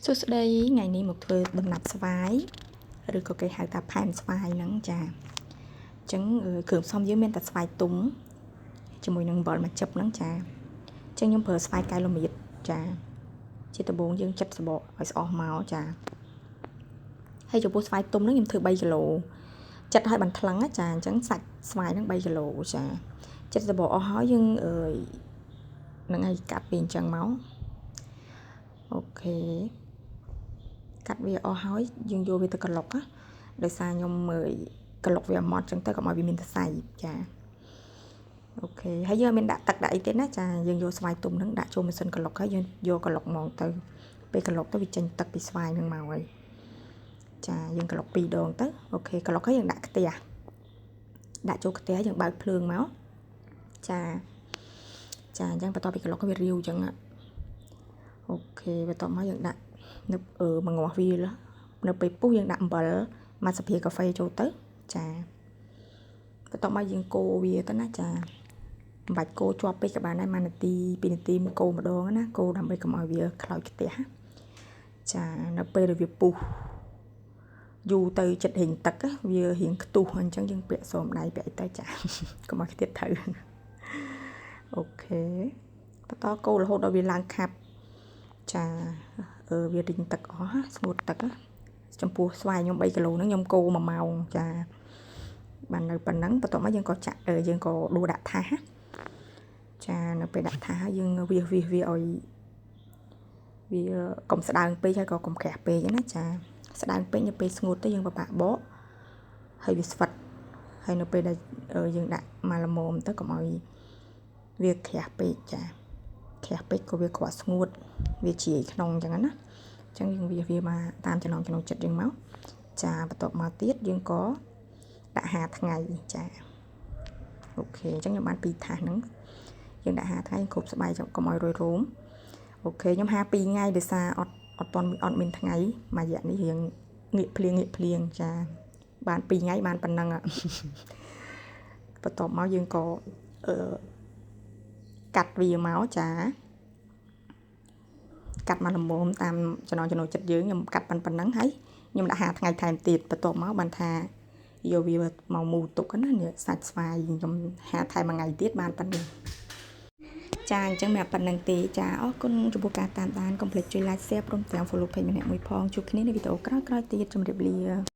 សួស្តីថ្ងៃនេះមកធ្វើដំណាប់ស្វាយឬក៏គេហៅថាផែនស្វាយហ្នឹងចាអញ្ចឹងគ្រឿងផ្សំយើងមានតែស្វាយទុំជាមួយនឹងអំបិលមួយចិបហ្នឹងចាអញ្ចឹងខ្ញុំប្រើស្វាយកែវល្មៀតចាជាដំបូងយើងចិតសបកឲ្យស្អស់មកចាហើយចំពោះស្វាយទុំហ្នឹងខ្ញុំធ្វើ3គីឡូចិតឲ្យបានថ្លឹងចាអញ្ចឹងសាច់ស្វាយហ្នឹង3គីឡូចាចិតសបកអស់ហើយយើងនឹងឲ្យកាត់ពីអញ្ចឹងមកអូខេកាត់វាអស់ហើយយើងយកវាទៅក្លុកណាដោយសារខ្ញុំមើលក្លុកវាអត់ម៉ត់អញ្ចឹងទៅកុំឲ្យវាមានសរសៃចាអូខេហើយយើងមានដាក់ទឹកដាក់អីទៀតណាចាយើងយកស្វាយទុំហ្នឹងដាក់ចូលម៉ាស៊ីនក្លុកហើយយើងយកក្លុកមកទៅពេលក្លុកទៅវាចេញទឹកពីស្វាយហ្នឹងមកហើយចាយើងក្លុក2ដងទៅអូខេក្លុកហើយយើងដាក់ខ្ទះដាក់ចូលខ្ទះយើងបើកភ្លើងមកចាអញ្ចឹងបន្ទាប់ពីក្លុកវារាវអញ្ចឹងអូខេបន្ទាប់មកយើងដាក់នៅមកងាស់វានៅពេលពុះយើងដាក់អំបិលមួយស្លាបព្រាកាហ្វេចូលទៅចាបន្ទាប់មកយើងកូរវាទៅណាចាមិនបាច់កូរជាប់ពេកក៏បានដែរ1នាទី2នាទីមួយកូរម្ដងណាកូរដើម្បីកុំឲ្យវាខ្លោចខ្ទះចានៅពេលដែលវាពុះយូរទៅចិត្តរៀងទឹកវារៀងខ្ទុះអញ្ចឹងយើងពាក់សោមដៃពាក់អីទៅចាកុំឲ្យខ្ទះត្រូវអូខេបន្តកូររហូតដល់វាឡើងខាប់ចាវារីងទឹកអស់ស្ងួតទឹកចំពោះស្វាយខ្ញុំ3គីឡូហ្នឹងខ្ញុំកូរ1ម៉ោងចាបាននៅប៉ុណ្ណឹងបន្ទាប់មកយើងក៏ចាក់យើងក៏ដួសដាក់ថាសចានៅពេលដាក់ថាសយើងវាឲ្យវាកុំស្ដើងពេកហើយក៏កុំក្រាស់ពេកណាចាស្ដើងពេកនៅពេលស្ងួតទៅយើងពិបាកបកហើយវាស្វិតហើយនៅពេលដែលយើងដាក់មកល្មមទៅកុំឲ្យវាក្រាស់ពេកចាក្រាស់ពេកក៏វាគ្រាន់ស្ងួតវាជ្រាយក្នុងអញ្ចឹងណាអញ្ចឹងយើងវាមកតាមចំណង់ចំណូលចិត្តយើងមកចាបន្ទាប់មកទៀតយើងក៏ដាក់5ថ្ងៃចាអូខេអញ្ចឹងខ្ញុំបាន2ថាសហ្នឹងយើងដាក់5ថ្ងៃគ្រប់ស្បែកកុំឲ្យរយរោមអូខេខ្ញុំ52ថ្ងៃដោយសារអត់មានថ្ងៃមួយរយៈនេះរៀងងាកភ្លៀងចាបាន2ថ្ងៃបានប៉ុណ្ណឹងបន្ទាប់មកយើងក៏កាត់វាមកចាកាត់មកល្មមតាមចំណង់ចំណូលចិត្តយើងខ្ញុំកាត់ប៉ុណ្ណឹងហើយខ្ញុំដាក់5ថ្ងៃថែមទៀតបន្ទាប់មកបានថាយកវាមកមូលទុកណានេះសាច់ស្វាយខ្ញុំ5ថែម1ថ្ងៃទៀតបានប៉ុណ្ណឹងចាអញ្ចឹងមានប៉ុណ្្នឹងទេចាអរគុណចំពោះការតាមដានកុំភ្លេចជួយ like share ព្រមទាំង follow page ម្នាក់មួយផងជួបគ្នានៅវីដេអូក្រោយៗទៀតជម្រាបលា